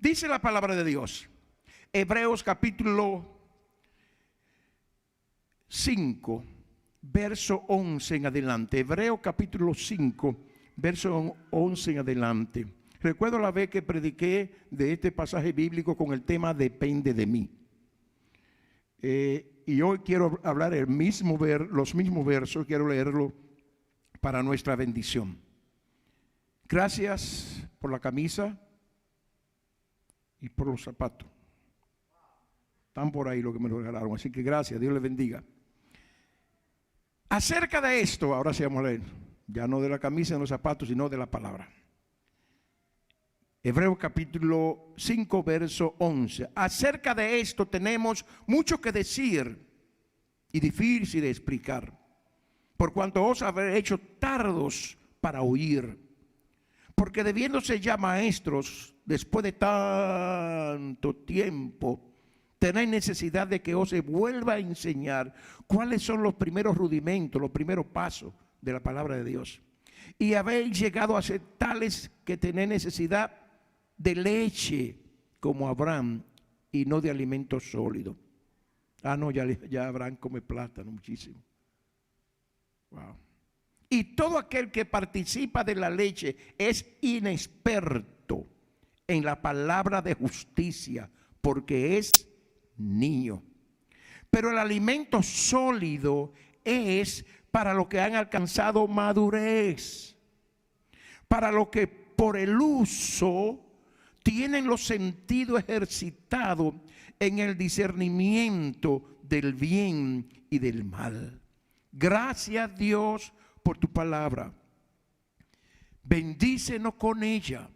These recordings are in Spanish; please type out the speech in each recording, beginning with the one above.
Dice la palabra de Dios, Hebreos capítulo 5, verso 11 en adelante. Hebreos capítulo 5, verso 11 en adelante. Recuerdo la vez que prediqué de este pasaje bíblico con el tema depende de mí. Y hoy quiero hablar los mismos versos, quiero leerlo para nuestra bendición. Gracias por la camisa y por los zapatos. Están por ahí lo que me lo regalaron, así que gracias, Dios les bendiga. Acerca de esto, ahora sí vamos a leer, ya no de la camisa y los zapatos, sino de la palabra. Hebreos capítulo 5, verso 11. Acerca de esto tenemos mucho que decir y difícil de explicar, por cuanto os habéis hecho tardos para oír. Porque debiéndose ya maestros, después de tanto tiempo, tenéis necesidad de que os se vuelva a enseñar cuáles son los primeros rudimentos, los primeros pasos de la palabra de Dios. Y habéis llegado a ser tales que tenéis necesidad de leche como Abraham y no de alimento sólido. No, ya Abraham come plátano muchísimo. Wow. Y todo aquel que participa de la leche es inexperto en la palabra de justicia, porque es niño. Pero el alimento sólido es para los que han alcanzado madurez, para los que por el uso tienen los sentidos ejercitados en el discernimiento del bien y del mal. Gracias, Dios, por tu palabra. Bendícenos con ella.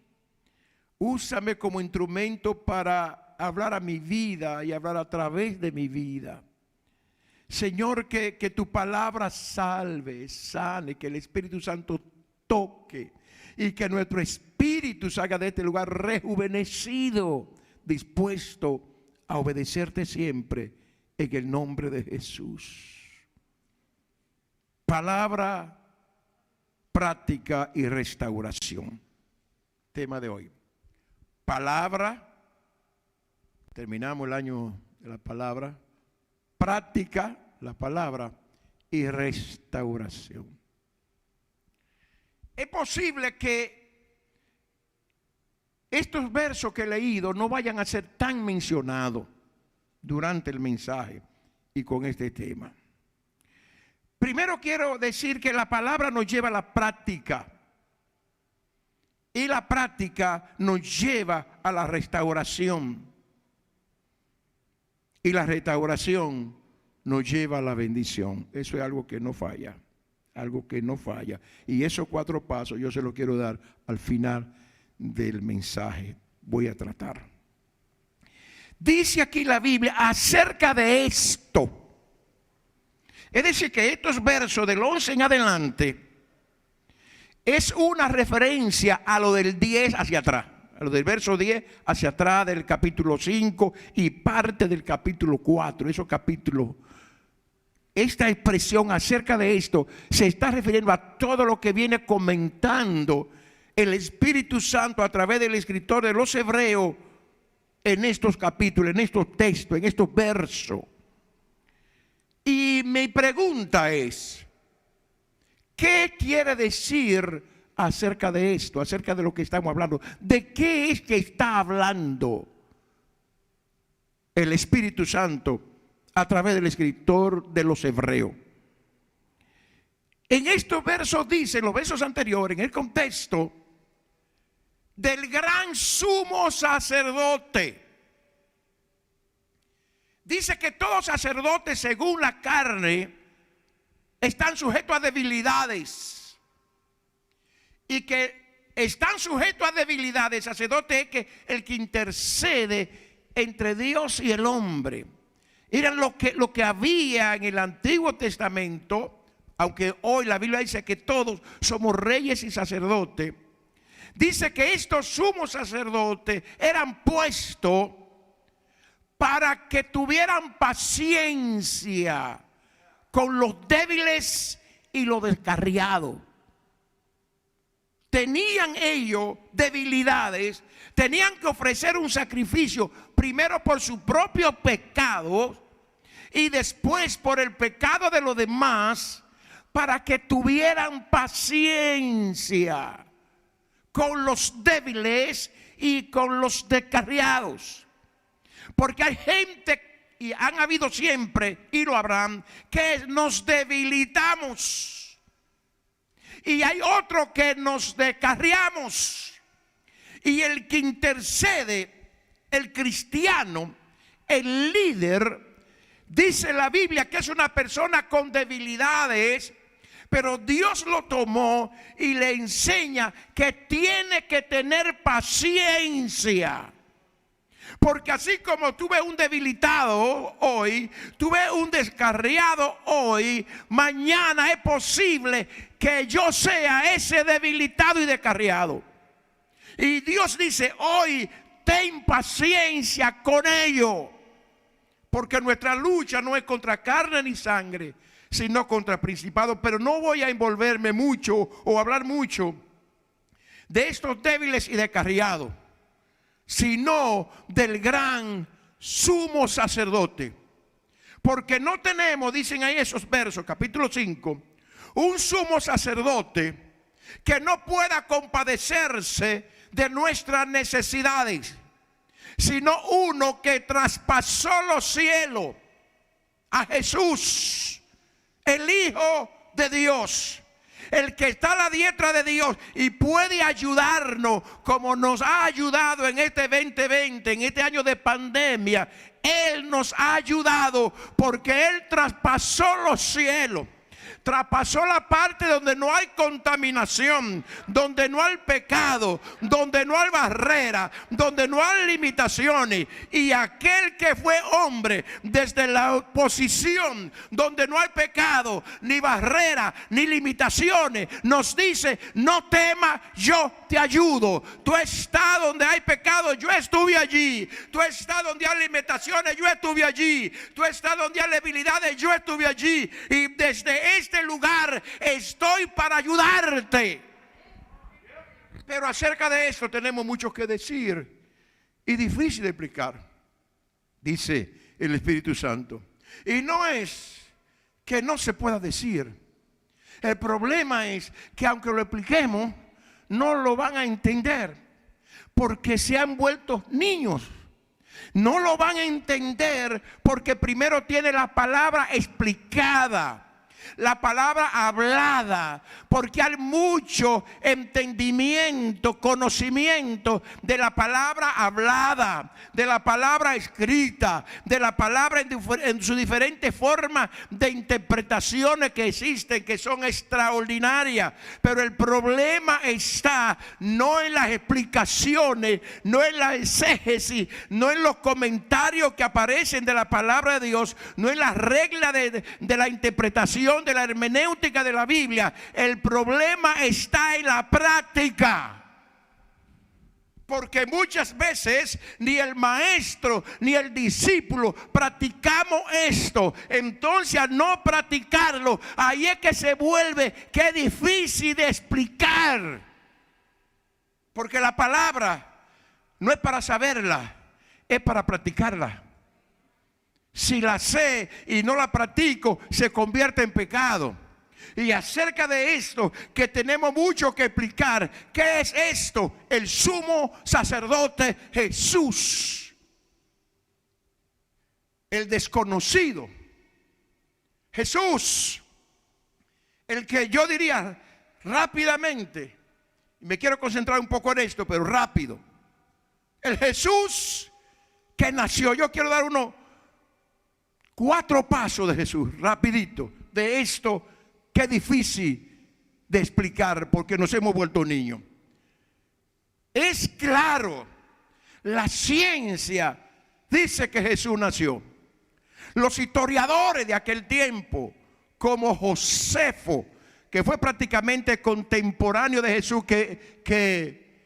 Úsame como instrumento para hablar a mi vida y hablar a través de mi vida. Señor, que tu palabra salve, sane, que el Espíritu Santo toque y que nuestro espíritu salga de este lugar rejuvenecido, dispuesto a obedecerte siempre en el nombre de Jesús. Palabra, práctica y restauración. Tema de hoy. Palabra. Terminamos el año de la palabra. Práctica, la palabra, y restauración. Es posible que estos versos que he leído no vayan a ser tan mencionados durante el mensaje y con este tema. Primero quiero decir que la palabra nos lleva a la práctica y la práctica nos lleva a la restauración. Y la restauración nos lleva a la bendición. Eso es algo que no falla. Algo que no falla. Y esos 4 pasos yo se los quiero dar al final del mensaje. Voy a tratar. Dice aquí la Biblia acerca de esto. Es decir, que estos versos del 11 en adelante es una referencia a lo del 10 hacia atrás. A lo del verso 10 hacia atrás del capítulo 5 y parte del capítulo 4. Esos capítulos. Esta expresión acerca de esto se está refiriendo a todo lo que viene comentando el Espíritu Santo a través del escritor de los Hebreos en estos capítulos, en estos textos, en estos versos. Y mi pregunta es, ¿qué quiere decir acerca de esto, acerca de lo que estamos hablando? ¿De qué es que está hablando el Espíritu Santo a través del escritor de los Hebreos? En estos versos dice, en los versos anteriores, en el contexto del gran sumo sacerdote. Dice que todos sacerdotes según la carne están sujetos a debilidades. Y que están sujetos a debilidades. El sacerdote es el que intercede entre Dios y el hombre. Era lo que había en el Antiguo Testamento, aunque hoy la Biblia dice que todos somos reyes y sacerdotes. Dice que estos sumos sacerdotes eran puestos para que tuvieran paciencia con los débiles y los descarriados. tenían ellos debilidades, tenían que ofrecer un sacrificio primero por su propio pecado y después por el pecado de los demás, para que tuvieran paciencia con los débiles y con los descarriados. Porque hay gente, y han habido siempre, y lo habrán, que nos debilitamos. Y hay otros que nos descarriamos. Y el que intercede, el cristiano, el líder, dice la Biblia que es una persona con debilidades, pero Dios lo tomó y le enseña que tiene que tener paciencia. Porque así como tuve un debilitado hoy, tuve un descarriado hoy, mañana es posible que yo sea ese debilitado y descarriado. Y Dios dice: hoy ten paciencia con ello, porque nuestra lucha no es contra carne ni sangre, sino contra principados. Pero no voy a envolverme mucho o hablar mucho de estos débiles y descarriados, sino del gran sumo sacerdote. Porque no tenemos, dicen ahí esos versos, capítulo 5, un sumo sacerdote que no pueda compadecerse de nuestras necesidades, sino uno que traspasó los cielos, a Jesús, el Hijo de Dios, el que está a la diestra de Dios y puede ayudarnos como nos ha ayudado en este 2020, en este año de pandemia. Él nos ha ayudado porque Él traspasó los cielos. Traspasó la parte donde no hay contaminación, donde no hay pecado, donde no hay barrera, donde no hay limitaciones. Y aquel que fue hombre desde la posición donde no hay pecado, ni barrera, ni limitaciones, nos dice: no temas, yo te ayudo. Tú estás donde hay pecado, yo estuve allí. Tú estás donde hay limitaciones, yo estuve allí. Tú estás donde hay debilidades, yo estuve allí. Y desde este lugar estoy para ayudarte. Pero acerca de esto tenemos mucho que decir y difícil de explicar, dice el Espíritu Santo. Y no es que no se pueda decir. El problema es que aunque lo expliquemos, no lo van a entender, porque se han vuelto niños. No lo van a entender porque primero tiene la palabra explicada, la palabra hablada, porque hay mucho entendimiento, conocimiento de la palabra hablada, de la palabra escrita, de la palabra en sus diferentes formas de interpretaciones que existen, que son extraordinarias. Pero el problema está no en las explicaciones, no en la exégesis, no en los comentarios que aparecen de la palabra de Dios, no en las reglas de la interpretación, de la hermenéutica de la Biblia. El problema está en la práctica. Porque muchas veces ni el maestro ni el discípulo practicamos esto. Entonces, al no practicarlo, ahí es que se vuelve que difícil de explicar. Porque la palabra no es para saberla, es para practicarla. Si la sé y no la practico, se convierte en pecado. Y acerca de esto que tenemos mucho que explicar. ¿Qué es esto? El sumo sacerdote Jesús, el desconocido. Jesús, el que yo diría rápidamente, me quiero concentrar un poco en esto, pero rápido. El Jesús que nació. Yo quiero dar 4 pasos de Jesús, rapidito, de esto que es difícil de explicar porque nos hemos vuelto niños. Es claro, la ciencia dice que Jesús nació. Los historiadores de aquel tiempo, como Josefo, que fue prácticamente contemporáneo de Jesús, que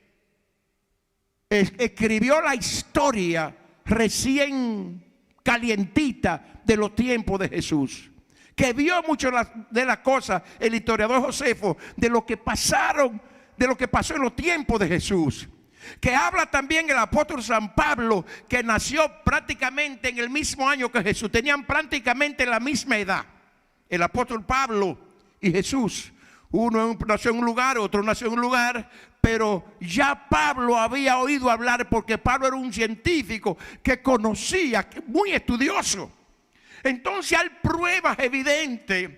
escribió la historia recién calientita de los tiempos de Jesús, que vio mucho de las cosas, el historiador Josefo, de lo que pasaron de lo que pasó en los tiempos de Jesús. Que habla también el apóstol San Pablo, que nació prácticamente en el mismo año que Jesús. Tenían prácticamente la misma edad. El apóstol Pablo y Jesús. Uno nació en un lugar, otro nació en un lugar, pero ya Pablo había oído hablar, porque Pablo era un científico que conocía, muy estudioso. Entonces hay pruebas evidentes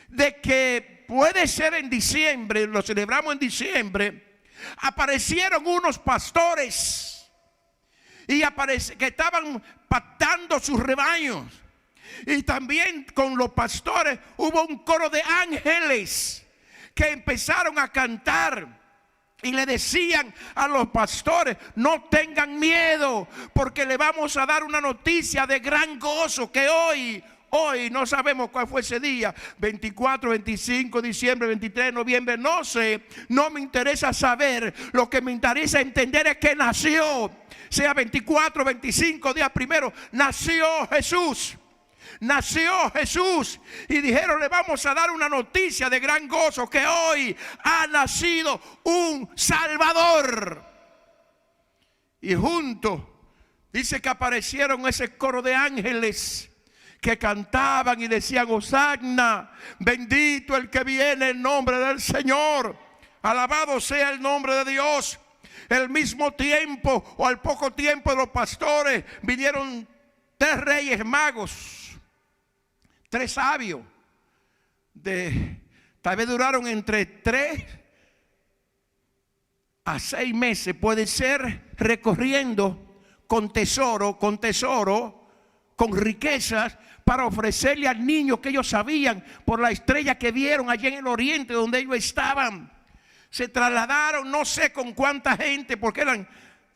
de que puede ser en diciembre, lo celebramos en diciembre, aparecieron unos pastores y que estaban pastando sus rebaños. Y también con los pastores hubo un coro de ángeles que empezaron a cantar y le decían a los pastores: no tengan miedo, porque le vamos a dar una noticia de gran gozo, que hoy no sabemos cuál fue ese día, 24, 25, diciembre, 23, noviembre, no sé, no me interesa saber. Lo que me interesa entender es que nació, sea 24, 25, día primero, nació Jesús. Nació Jesús y dijeron: le vamos a dar una noticia de gran gozo, que hoy ha nacido un Salvador. Y juntos dice que aparecieron ese coro de ángeles que cantaban y decían: Hosanna, bendito el que viene en nombre del Señor, alabado sea el nombre de Dios. Al mismo tiempo, o al poco tiempo, de los pastores vinieron 3 reyes magos, 3 sabios, tal vez duraron entre 3 a 6 meses, puede ser, recorriendo con tesoro, con riquezas, para ofrecerle al niño que ellos sabían por la estrella que vieron allí en el oriente donde ellos estaban. Se trasladaron, no sé con cuánta gente, porque eran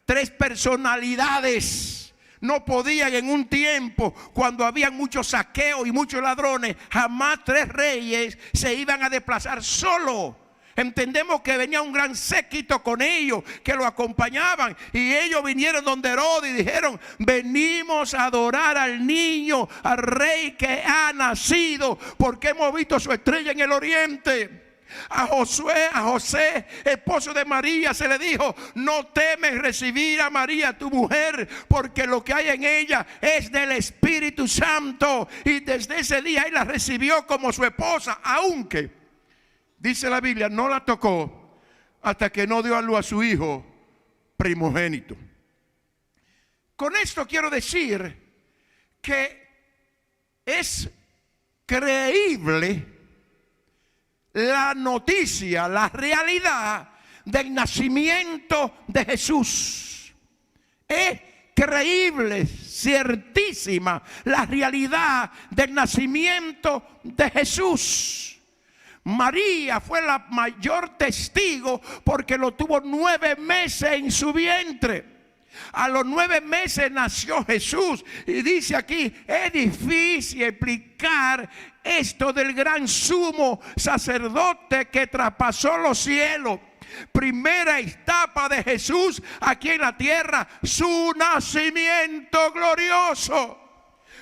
3 personalidades. No podían en un tiempo cuando había muchos saqueos y muchos ladrones, jamás 3 reyes se iban a desplazar solo. Entendemos que venía un gran séquito con ellos que lo acompañaban, y ellos vinieron donde Herodes y dijeron: venimos a adorar al niño, al rey que ha nacido, porque hemos visto su estrella en el oriente. A José, esposo de María, se le dijo: no temes recibir a María tu mujer, porque lo que hay en ella es del Espíritu Santo. Y desde ese día él la recibió como su esposa, aunque dice la Biblia, no la tocó hasta que no dio a luz a su hijo primogénito. Con esto quiero decir que es creíble la noticia, la realidad del nacimiento de Jesús. Es creíble, ciertísima, la realidad del nacimiento de Jesús. María fue la mayor testigo, porque lo tuvo 9 meses en su vientre. A los 9 meses nació Jesús. Y dice aquí: es difícil explicar esto del gran sumo sacerdote que traspasó los cielos. Primera etapa de Jesús aquí en la tierra, su nacimiento glorioso.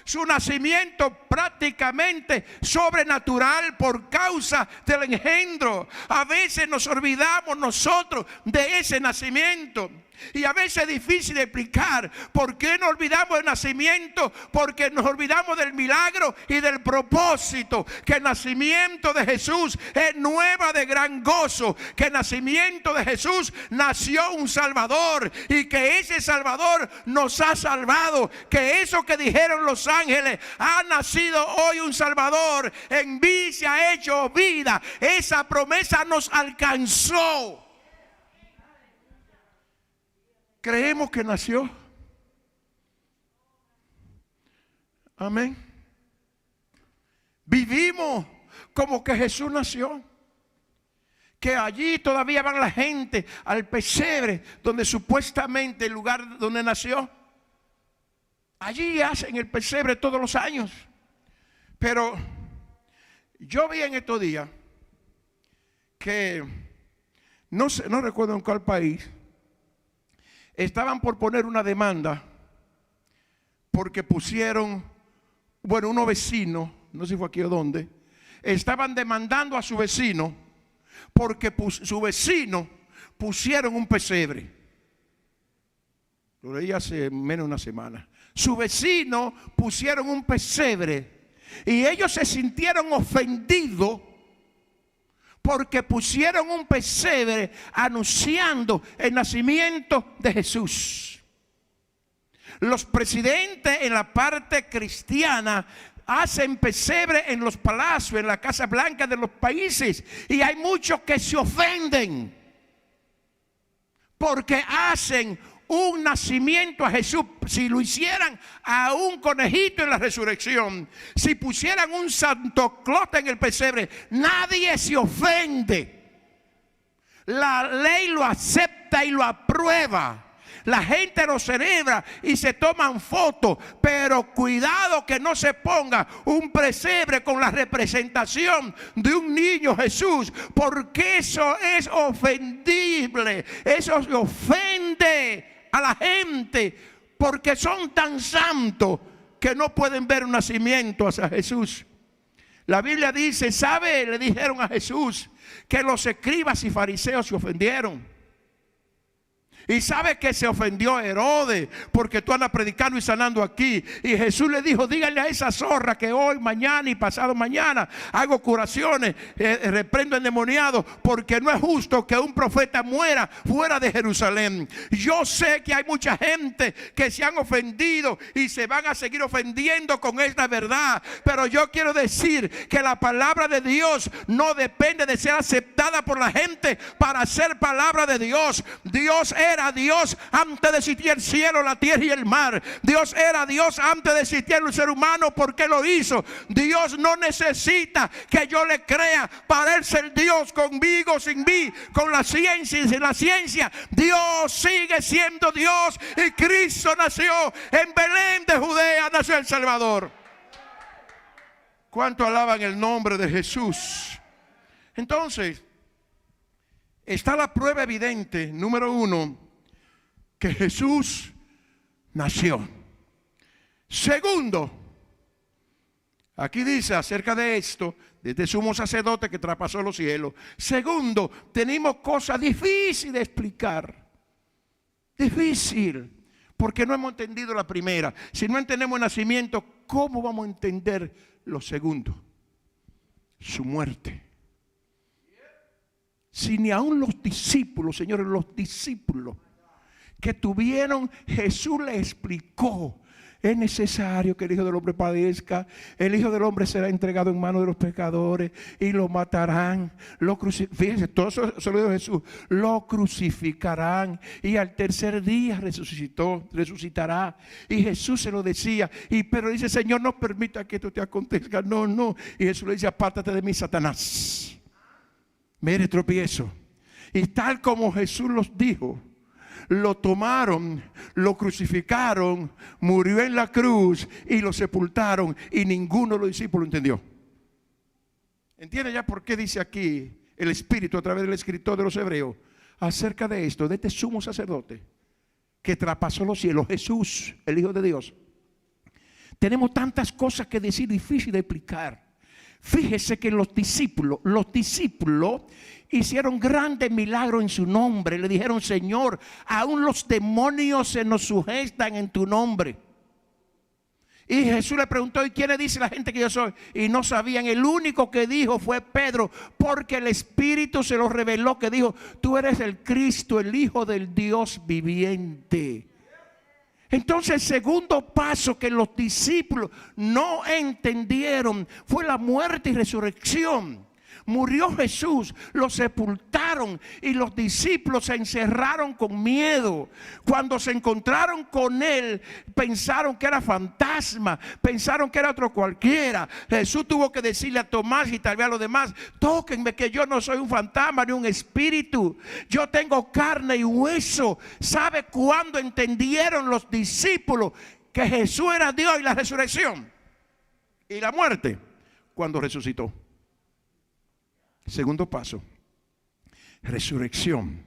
Su nacimiento prácticamente sobrenatural por causa del engendro. A veces nos olvidamos nosotros de ese nacimiento. Y a veces es difícil de explicar. ¿Por qué nos olvidamos del nacimiento? Porque nos olvidamos del milagro y del propósito. Que el nacimiento de Jesús es nueva de gran gozo. Que el nacimiento de Jesús nació un Salvador, y que ese Salvador nos ha salvado. Que eso que dijeron los ángeles: ha nacido hoy un Salvador, en mí se ha hecho vida. Esa promesa nos alcanzó. Creemos que nació. Amén. Vivimos como que Jesús nació. Que allí todavía van la gente al pesebre, donde supuestamente el lugar donde nació. Allí hacen el pesebre todos los años. Pero yo vi en estos días que no sé, no recuerdo en cuál país, estaban por poner una demanda porque pusieron, unos vecinos, no sé si fue aquí o dónde, estaban demandando a su vecino porque su vecino pusieron un pesebre. Lo leí hace menos de una semana. Su vecino pusieron un pesebre y ellos se sintieron ofendidos porque pusieron un pesebre anunciando el nacimiento de Jesús. Los presidentes en la parte cristiana hacen pesebre en los palacios, en la Casa Blanca de los países, y hay muchos que se ofenden porque hacen un nacimiento a Jesús. Si lo hicieran a un conejito en la resurrección, si pusieran un Santo Claus en el pesebre, nadie se ofende. La ley lo acepta y lo aprueba. La gente lo celebra y se toman fotos, pero cuidado que no se ponga un pesebre con la representación de un niño Jesús, porque eso es ofendible. Eso se ofende a la gente porque son tan santos que no pueden ver un nacimiento hacia Jesús. La Biblia dice, ¿sabe? Le dijeron a Jesús que los escribas y fariseos se ofendieron. Y sabe que se ofendió Herodes porque tú andas predicando y sanando aquí. Y Jesús le dijo, díganle a esa zorra que hoy, mañana y pasado mañana hago curaciones, reprendo endemoniados, porque no es justo que un profeta muera fuera de Jerusalén. Yo sé que hay mucha gente que se han ofendido y se van a seguir ofendiendo con esta verdad. Pero yo quiero decir que la palabra de Dios no depende de ser aceptada por la gente para ser palabra de Dios. Dios era Dios antes de existir el cielo, la tierra y el mar. Dios era Dios antes de existir el ser humano. ¿Por qué lo hizo? Dios no necesita que yo le crea para él ser Dios, conmigo, sin mí, con la ciencia y sin la ciencia. Dios sigue siendo Dios y Cristo nació en Belén de Judea, nació el Salvador. ¿Cuánto alaban el nombre de Jesús? Entonces, está la prueba evidente, número uno, que Jesús nació. Segundo, aquí dice acerca de esto, de este sumo sacerdote que traspasó los cielos. Segundo, tenemos cosas difíciles de explicar. Difícil, porque no hemos entendido la primera. Si no entendemos el nacimiento, ¿cómo vamos a entender lo segundo? Su muerte. Si ni aún los discípulos, señores, los discípulos que tuvieron, Jesús les explicó: es necesario que el Hijo del Hombre padezca, el Hijo del Hombre será entregado en manos de los pecadores y lo matarán, fíjense, todo eso se lo dijo Jesús, lo crucificarán y al tercer día resucitará. Y Jesús se lo decía, pero dice: Señor, no permita que esto te acontezca. No. Y Jesús le dice: apártate de mí, Satanás. Mire, tropiezo. Y tal como Jesús los dijo, lo tomaron, lo crucificaron, murió en la cruz y lo sepultaron, y ninguno de los discípulos entendió. ¿Entiende ya por qué dice aquí el Espíritu a través del escritor de los Hebreos acerca de esto, de este sumo sacerdote que traspasó los cielos, Jesús, el Hijo de Dios? Tenemos tantas cosas que decir, difícil de explicar. Fíjese que los discípulos hicieron grandes milagros en su nombre. Le dijeron: Señor, aún los demonios se nos sujetan en tu nombre. Y Jesús le preguntó: ¿y quién le dice la gente que yo soy? Y no sabían. El único que dijo fue Pedro, porque el Espíritu se lo reveló, que dijo: tú eres el Cristo, el Hijo del Dios viviente. Entonces el segundo paso que los discípulos no entendieron fue la muerte y resurrección. Murió Jesús, lo sepultaron y los discípulos se encerraron con miedo. Cuando se encontraron con él, pensaron que era fantasma, pensaron que era otro cualquiera. Jesús tuvo que decirle a Tomás y tal vez a los demás: tóquenme, que yo no soy un fantasma ni un espíritu, yo tengo carne y hueso. ¿Sabe cuándo entendieron los discípulos que Jesús era Dios y la resurrección y la muerte? Cuando resucitó. Segundo paso, resurrección.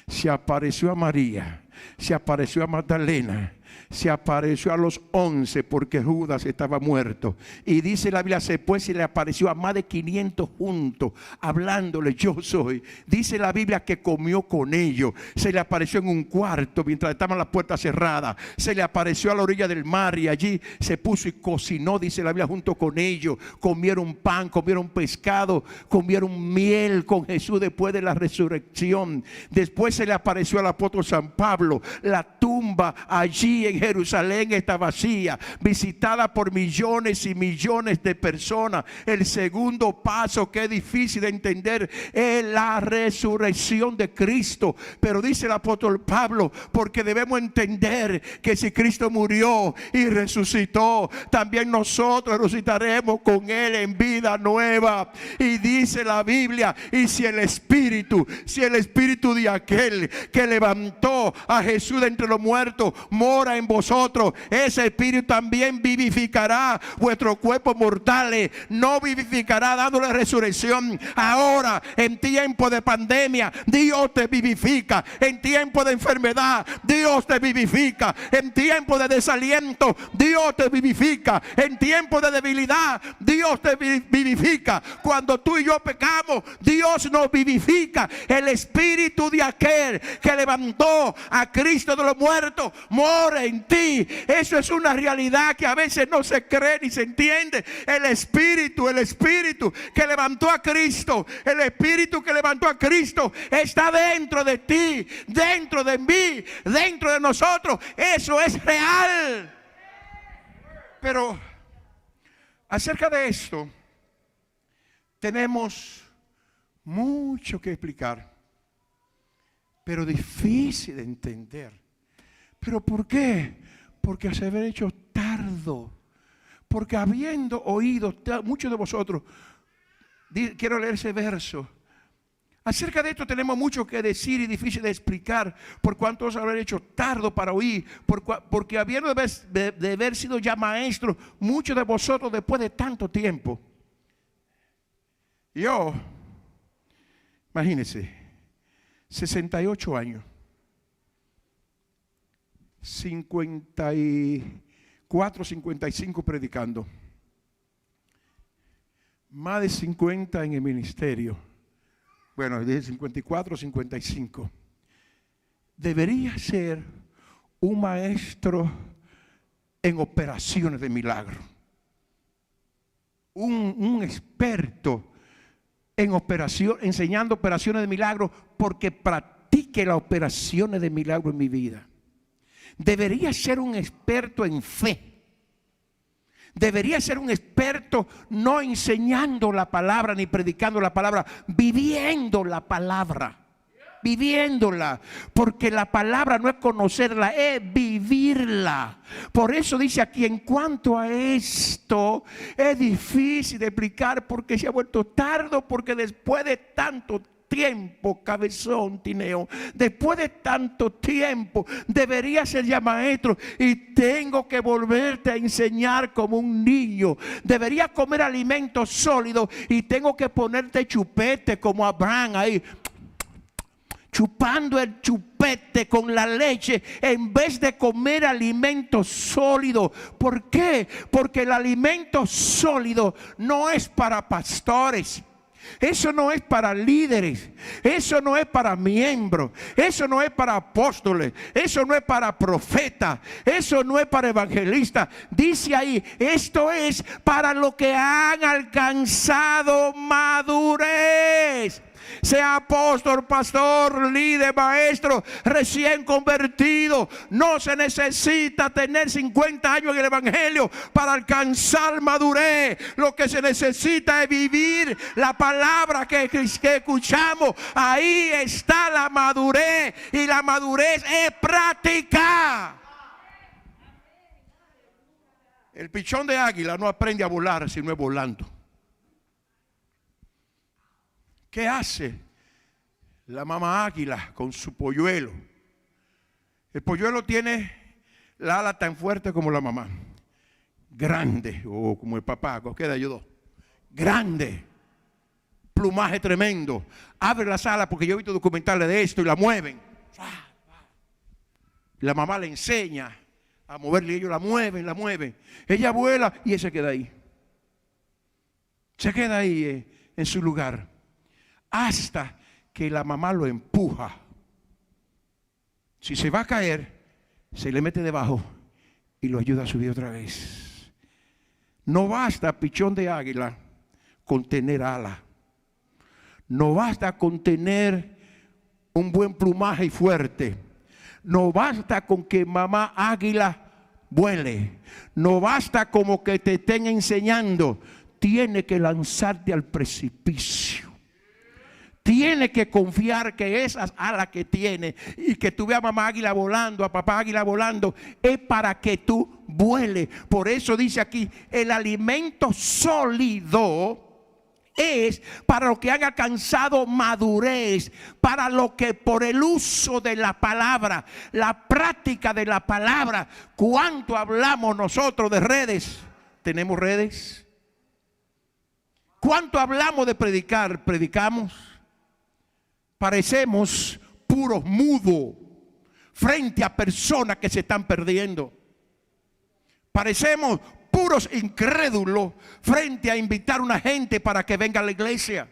Se apareció a María se apareció a Magdalena, se apareció a los 11 porque Judas estaba muerto. Y dice la Biblia, después se le apareció a más de 500 juntos, hablándole, yo soy. Dice la Biblia que comió con ellos. Se le apareció en un cuarto mientras estaban las puertas cerradas. Se le apareció a la orilla del mar y allí se puso y cocinó, dice la Biblia, junto con ellos. Comieron pan, comieron pescado, comieron miel con Jesús después de la resurrección. Después se le apareció al apóstol San Pablo. La tumba allí en Jerusalén está vacía, visitada por millones y millones de personas. El segundo paso, que es difícil de entender, es la resurrección de Cristo. Pero dice el apóstol Pablo, porque debemos entender que si Cristo murió y resucitó, también nosotros resucitaremos con Él en vida nueva. Y dice la Biblia, y si el Espíritu de aquel que levantó a Jesús de entre los muertos mora en vosotros, ese Espíritu también vivificará vuestros cuerpos mortales. No vivificará dándole resurrección. Ahora, en tiempo de pandemia, Dios te vivifica. En tiempo de enfermedad, Dios te vivifica. En tiempo de desaliento, Dios te vivifica. En tiempo de debilidad, Dios te vivifica. Cuando tú y yo pecamos, Dios nos vivifica. El Espíritu de aquel que levantó a Cristo de los muertos mora en ti. Eso es una realidad que a veces no se cree ni se entiende. El Espíritu que levantó a Cristo, el Espíritu que levantó a Cristo está dentro de ti, dentro de mí, dentro de nosotros. Eso es real. Pero acerca de esto tenemos mucho que explicar, pero difícil de entender. ¿Pero por qué? Porque se haber hecho tardo. Porque habiendo oído, muchos de vosotros, quiero leer ese verso. Acerca de esto tenemos mucho que decir y difícil de explicar, por cuanto os haber hecho tardo para oír, porque habiendo de haber sido ya maestros, muchos de vosotros después de tanto tiempo. Yo, imagínense, 68 años. 54, 55 predicando, más de 50 en el ministerio. Bueno, de 54, 55. Debería ser un maestro en operaciones de milagro, un experto en operación, enseñando operaciones de milagro, porque practique las operaciones de milagro en mi vida. Debería ser un experto en fe. Debería ser un experto no enseñando la palabra ni predicando la palabra, viviendo la palabra. Viviéndola, porque la palabra no es conocerla, es vivirla. Por eso dice aquí, en cuanto a esto, es difícil de explicar porque se ha vuelto tardo, porque después de tanto tiempo, cabezón Tineo, después de tanto tiempo debería ser ya maestro y tengo que volverte a enseñar como un niño. Debería comer alimentos sólidos y tengo que ponerte chupete como Abraham ahí, chupando el chupete con la leche en vez de comer alimentos sólidos. ¿Por qué? Porque el alimento sólido no es para pastores. Eso no es para líderes, eso no es para miembros, eso no es para apóstoles, eso no es para profetas, eso no es para evangelistas. Dice ahí, esto es para los que han alcanzado madurez. Sea apóstol, pastor, líder, maestro, recién convertido. No se necesita tener 50 años en el evangelio para alcanzar madurez. Lo que se necesita es vivir la palabra que escuchamos. Ahí está la madurez, y la madurez es práctica. El pichón de águila no aprende a volar si no es volando. ¿Qué hace la mamá águila con su polluelo? El polluelo tiene la ala tan fuerte como la mamá, grande, o como el papá, cualquiera de ellos dos, grande, plumaje tremendo. Abre las alas, porque yo he visto documentales de esto, y la mueven. La mamá le enseña a moverle y ellos la mueven. Ella vuela y ella se queda ahí. Se queda ahí en su lugar. Hasta que la mamá lo empuja. Si se va a caer, se le mete debajo y lo ayuda a subir otra vez. No basta, pichón de águila, con tener ala. No basta con tener un buen plumaje y fuerte. No basta con que mamá águila vuele. No basta como que te estén enseñando. Tiene que lanzarte al precipicio. Tiene que confiar que esas alas que tiene y que tú veas a mamá águila volando, a papá águila volando, es para que tú vueles. Por eso dice aquí, el alimento sólido es para los que han alcanzado madurez, para los que por el uso de la palabra, la práctica de la palabra. ¿Cuánto hablamos nosotros de redes? ¿Tenemos redes? ¿Cuánto hablamos de predicar? ¿Predicamos? Parecemos puros mudos frente a personas que se están perdiendo. Parecemos puros incrédulos frente a invitar a una gente para que venga a la iglesia.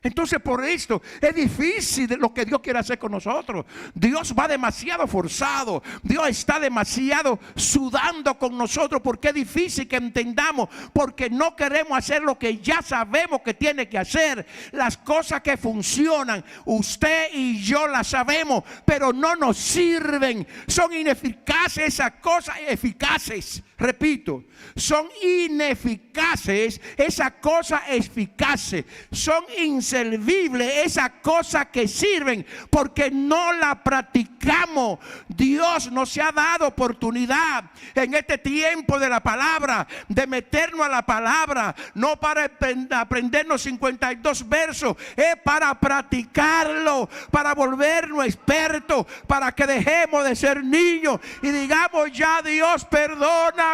Entonces por esto es difícil lo que Dios quiere hacer con nosotros. Dios va demasiado forzado. Dios está demasiado sudando con nosotros porque es difícil que entendamos. Porque no queremos hacer lo que ya sabemos que tiene que hacer. Las cosas que funcionan, usted y yo las sabemos, pero no nos sirven. Son ineficaces esas cosas eficaces. Repito, son ineficaces esas cosas eficaces. Son inservibles esas cosas que sirven porque no la practicamos. Dios nos ha dado oportunidad en este tiempo de la palabra, de meternos a la palabra, no para aprendernos 52 versos, es para practicarlo, para volvernos expertos, para que dejemos de ser niños y digamos: ya Dios, perdóname.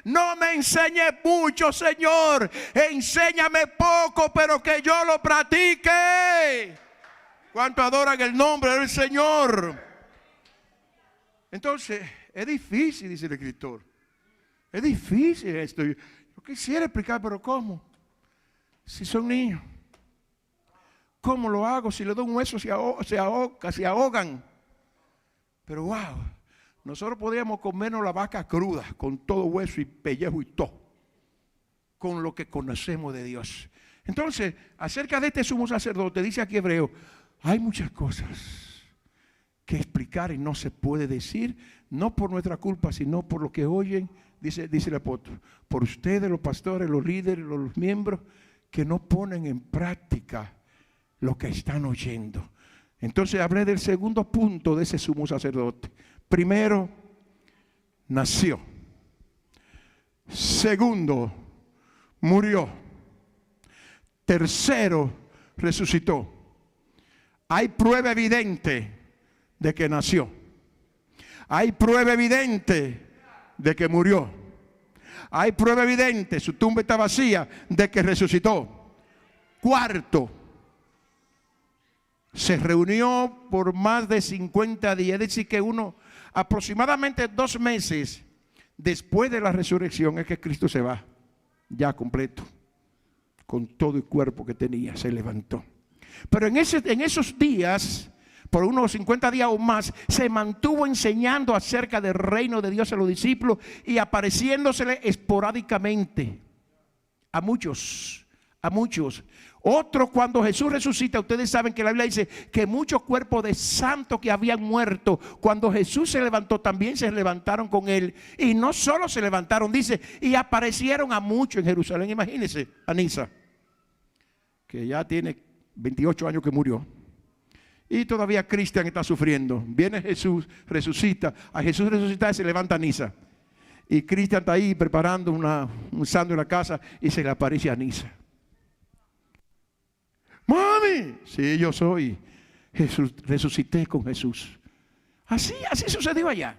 No me enseñes mucho, Señor. Enséñame poco, pero que yo lo practique. ¿Cuánto adoran el nombre del Señor? Entonces, es difícil, dice el escritor. Es difícil esto. Yo quisiera explicar, pero ¿cómo? Si son niños. ¿Cómo lo hago? Si le doy un hueso se ahogan. Pero wow. Nosotros podríamos comernos la vaca cruda, con todo hueso y pellejo y todo, con lo que conocemos de Dios. Entonces, acerca de este sumo sacerdote, dice aquí Hebreo, hay muchas cosas que explicar y no se puede decir, no por nuestra culpa, sino por lo que oyen, dice el apóstol, por ustedes, los pastores, los líderes, los miembros, que no ponen en práctica lo que están oyendo. Entonces hablé del segundo punto de ese sumo sacerdote. Primero, nació. Segundo, murió. Tercero, resucitó. Hay prueba evidente de que nació. Hay prueba evidente de que murió. Hay prueba evidente, su tumba está vacía, de que resucitó. Cuarto, se reunió por más de 50 días. Es decir, que aproximadamente 2 meses después de la resurrección es que Cristo se va, ya completo, con todo el cuerpo que tenía, se levantó. Pero en esos días, por unos 50 días o más, se mantuvo enseñando acerca del reino de Dios a los discípulos y apareciéndosele esporádicamente a muchos. Otro, cuando Jesús resucita, ustedes saben que la Biblia dice que muchos cuerpos de santos que habían muerto, cuando Jesús se levantó, también se levantaron con él. Y no solo se levantaron, dice, y aparecieron a muchos en Jerusalén. Imagínense a Nisa, que ya tiene 28 años que murió. Y todavía Cristian está sufriendo. Viene Jesús, resucita. A Jesús resucitar se levanta Nisa. Y Cristian está ahí preparando un sándwich en la casa y se le aparece a Nisa. Mami, sí, yo soy. Jesús, resucité con Jesús. Así sucedió allá.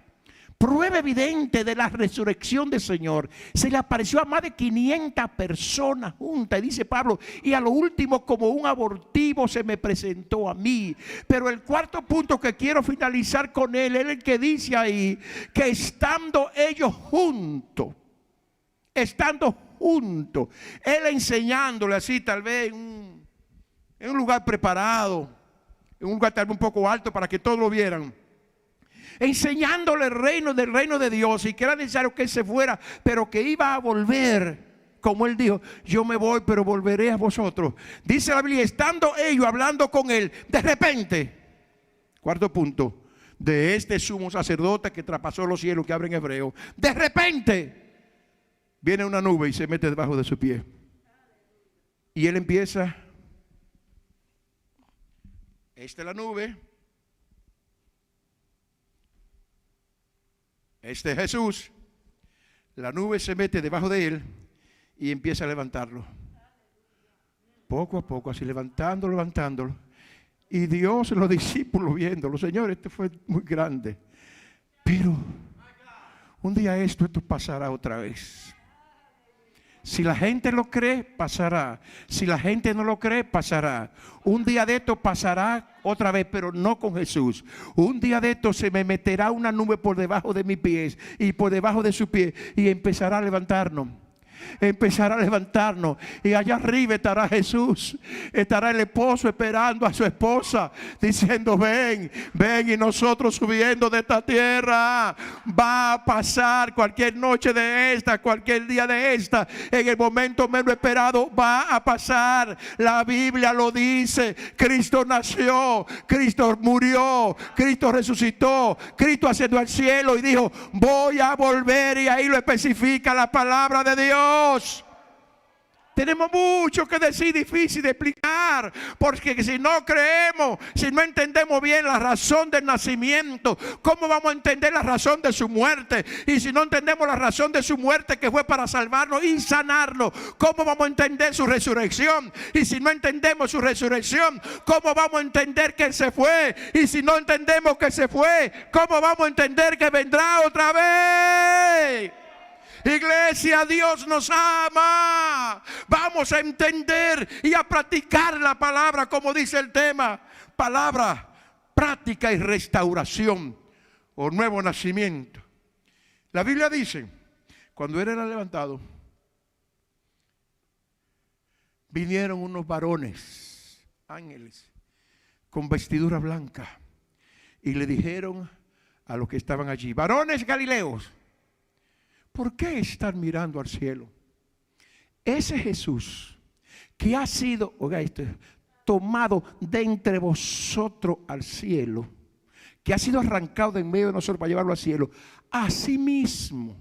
prueba evidente de la resurrección del Señor. Se le apareció a más de 500 personas juntas. Y dice Pablo, y a lo último como un abortivo se me presentó a mí. Pero el cuarto punto que quiero finalizar con él es el que dice ahí, que estando ellos juntos, él enseñándole así tal vez en un lugar preparado, en un lugar tal vez un poco alto para que todos lo vieran, enseñándole el reino de Dios, y que era necesario que él se fuera, pero que iba a volver. Como él dijo, yo me voy, pero volveré a vosotros. Dice la Biblia, estando ellos hablando con él, de repente, cuarto punto, de este sumo sacerdote que traspasó los cielos, que abre en hebreo, de repente viene una nube y se mete debajo de su pie. Y él empieza, esta es la nube, este es Jesús. La nube se mete debajo de él y empieza a levantarlo. Poco a poco, así levantándolo. Y Dios, los discípulos viéndolo. Señor, esto fue muy grande. Pero un día esto pasará otra vez. Si la gente lo cree, pasará. Si la gente no lo cree, pasará. Un día de esto pasará otra vez, pero no con Jesús. Un día de esto se me meterá una nube por debajo de mis pies y por debajo de su pie, y empezará a levantarnos. Y allá arriba estará Jesús, estará el esposo esperando a su esposa, diciendo, ven, y nosotros subiendo de esta tierra. Va a pasar cualquier noche de esta, cualquier día de esta, en el momento menos esperado va a pasar. La Biblia lo dice. Cristo nació, Cristo murió, Cristo resucitó, Cristo ascendió al cielo y dijo, voy a volver, y ahí lo especifica la palabra de Dios. Tenemos mucho que decir, difícil de explicar, porque si no creemos, si no entendemos bien la razón del nacimiento, ¿cómo vamos a entender la razón de su muerte? Y si no entendemos la razón de su muerte, que fue para salvarnos y sanarnos, ¿cómo vamos a entender su resurrección? Y si no entendemos su resurrección, ¿cómo vamos a entender que Él se fue? Y si no entendemos que se fue, ¿cómo vamos a entender que vendrá otra vez? Iglesia, Dios nos ama. Vamos a entender y a practicar la palabra, como dice el tema. Palabra, práctica y restauración o nuevo nacimiento. La Biblia dice, cuando él era levantado, vinieron unos varones, ángeles, con vestidura blanca, y le dijeron a los que estaban allí, varones galileos, ¿por qué están mirando al cielo? Ese Jesús que ha sido, oiga esto, tomado de entre vosotros al cielo, que ha sido arrancado de en medio de nosotros para llevarlo al cielo, asimismo,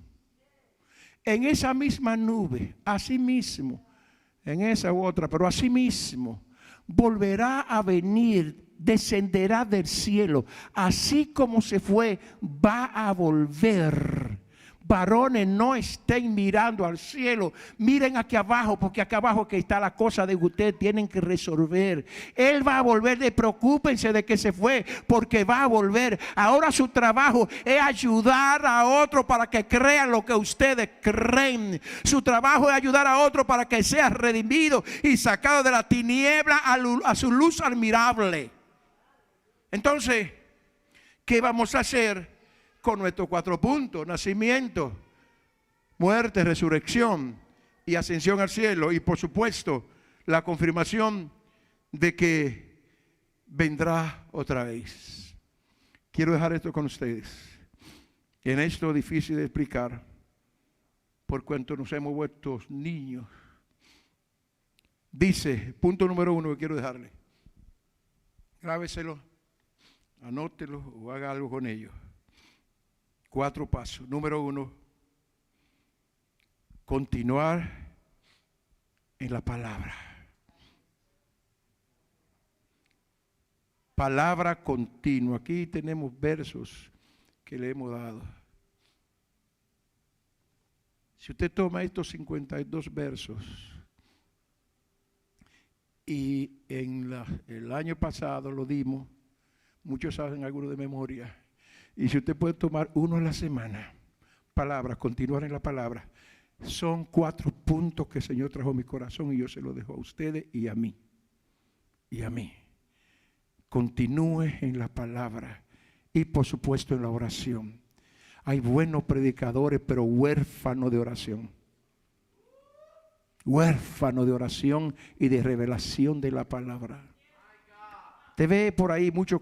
en esa misma nube, asimismo, en esa u otra, pero asimismo, volverá a venir, descenderá del cielo, así como se fue, va a volver. Varones, no estén mirando al cielo, miren aquí abajo, porque aquí abajo que está la cosa de ustedes, tienen que resolver. Él va a volver, preocúpense de que se fue, porque va a volver. Ahora su trabajo es ayudar a otro para que crean lo que ustedes creen. Su trabajo es ayudar a otro para que sea redimido y sacado de la tiniebla a su luz admirable. Entonces, ¿qué vamos a hacer con nuestros 4 puntos? Nacimiento, muerte, resurrección y ascensión al cielo. Y por supuesto, la confirmación de que vendrá otra vez. Quiero dejar esto con ustedes. En esto difícil de explicar, por cuanto nos hemos vuelto niños. Dice, punto número 1 que quiero dejarle. Grábeselo, anótelo o haga algo con ello. 4 pasos. Número 1, continuar en la palabra. Palabra continua. Aquí tenemos versos que le hemos dado. Si usted toma estos 52 versos y en el año pasado lo dimos, muchos saben algunos de memoria, Y si usted puede tomar uno a la semana, palabra, continuar en la palabra. Son 4 puntos que el Señor trajo a mi corazón y yo se lo dejo a ustedes y a mí. Y a mí. Continúe en la palabra y por supuesto en la oración. Hay buenos predicadores, pero huérfanos de oración. Huérfano de oración y de revelación de la palabra. Te ve por ahí mucho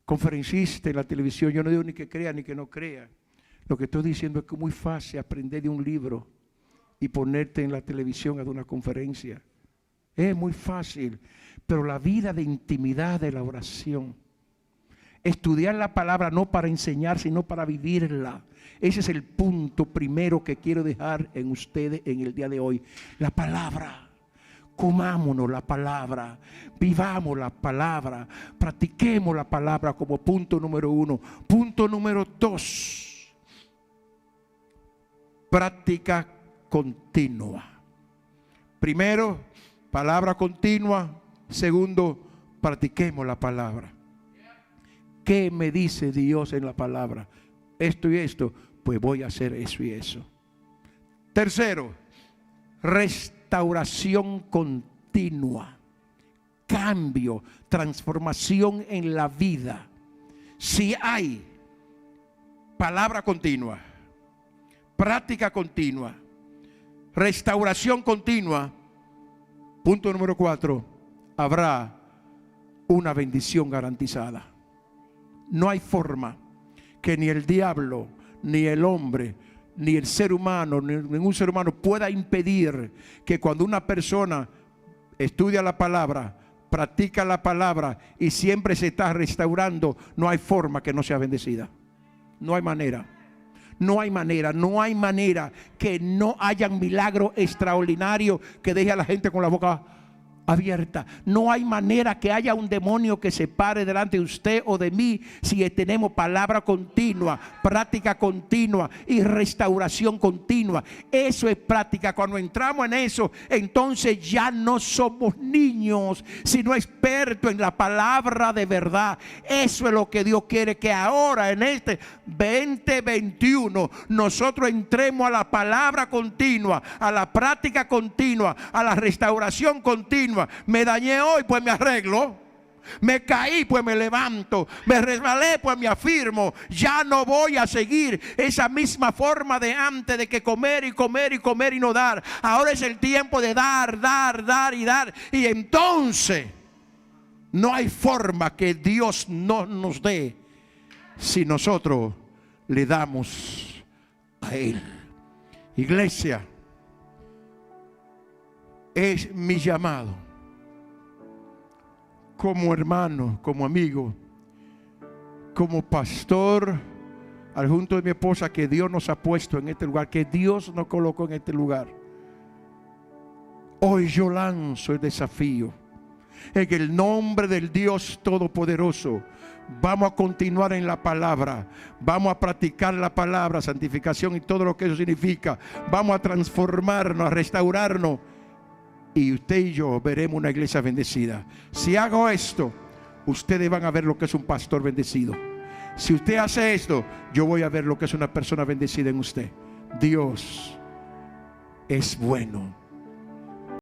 conferencista en la televisión. Yo no digo ni que crea ni que no crea. Lo que estoy diciendo es que es muy fácil aprender de un libro y ponerte en la televisión a dar una conferencia. Es muy fácil. Pero la vida de intimidad de la oración, estudiar la palabra no para enseñar, sino para vivirla. Ese es el punto primero que quiero dejar en ustedes en el día de hoy. La palabra. Comámonos la palabra, vivamos la palabra, practiquemos la palabra como punto número 1. Punto número 2, práctica continua. Primero, palabra continua. Segundo, practiquemos la palabra. ¿Qué me dice Dios en la palabra? Esto y esto, pues voy a hacer eso y eso. Tercero, restauración continua, cambio, transformación en la vida. Si hay palabra continua, práctica continua, restauración continua, punto número 4, habrá una bendición garantizada. No hay forma que ni el diablo, ni el hombre, ni el ser humano, ni ningún ser humano pueda impedir que cuando una persona estudia la palabra, practica la palabra y siempre se está restaurando, no hay forma que no sea bendecida. No hay manera. No hay manera, no hay manera que no haya un milagro extraordinario que deje a la gente con la boca abierta. No hay manera que haya un demonio que se pare delante de usted o de mí si tenemos palabra continua, práctica continua y restauración continua. Eso es práctica. Cuando entramos en eso, entonces ya no somos niños, sino expertos en la palabra de verdad. Eso es lo que Dios quiere, que ahora en este 2021 nosotros entremos a la palabra continua, a la práctica continua, a la restauración continua. Me dañé hoy, pues me arreglo. Me caí, pues me levanto. Me resbalé, pues me afirmo. Ya no voy a seguir esa misma forma de antes, de que comer y comer y comer y no dar. Ahora es el tiempo de dar, dar, dar y dar. Y entonces no hay forma que Dios no nos dé si nosotros le damos a Él. Iglesia, es mi llamado como hermano, como amigo, como pastor adjunto de mi esposa, que Dios nos ha puesto en este lugar, que Dios nos colocó en este lugar. Hoy yo lanzo el desafío en el nombre del Dios Todopoderoso. Vamos a continuar en la palabra, vamos a practicar la palabra, santificación y todo lo que eso significa. Vamos a transformarnos, a restaurarnos, y usted y yo veremos una iglesia bendecida. Si hago esto, ustedes van a ver lo que es un pastor bendecido. Si usted hace esto, yo voy a ver lo que es una persona bendecida en usted. Dios es bueno.